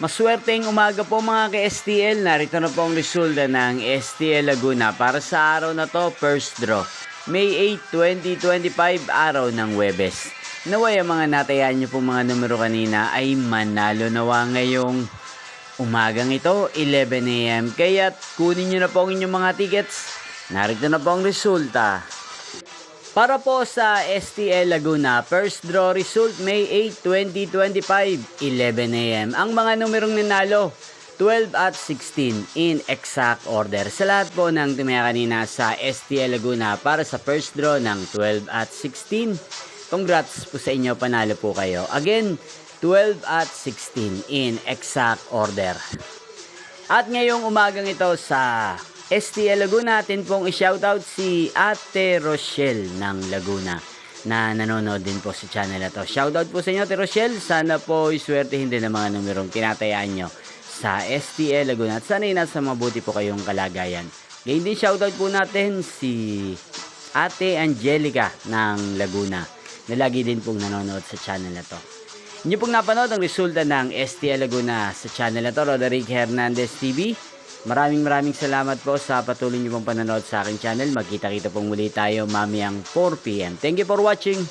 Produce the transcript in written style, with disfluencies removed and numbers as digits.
Maswerteng umaga po mga ka-STL. Narito na po ang resulta ng STL Laguna para sa araw na to, first draw. May 8, 2025, araw ng Webes. Naway ang mga natayaan nyo pong mga numero kanina ay manalo nawa ngayong umagang ito, 11 AM. Kaya't kunin nyo na po ang inyong mga tickets. Narito na po ang resulta. Para po sa STL Laguna, first draw result May 8, 2025, 11 AM. Ang mga numerong nanalo, 12 at 16 in exact order. Sa lahat po ng tumaya kanina sa STL Laguna para sa first draw ng 12 at 16, congrats po sa inyo, panalo po kayo. Again, 12 at 16 in exact order. At ngayong umagang ito sa STL Laguna, atin pong i-shoutout si Ate Rochelle ng Laguna na nanonood din po sa channel na to. Shoutout po sa inyo, Ate Rochelle. Sana po iswertehin din ang mga numerong tinatayaan nyo sa STL Laguna at sana'y nasa mabuti po kayong kalagayan. Ngayon din shoutout po natin si Ate Angelica ng Laguna na lagi din pong nanonood sa channel na to. Inyo pong napanood ang resulta ng STL Laguna sa channel na to, Roderick Hernandez TV. Maraming salamat po sa patuloy niyo pong panonood sa aking channel. Magkita-kita pong muli tayo mamayang 4 PM. Thank you for watching.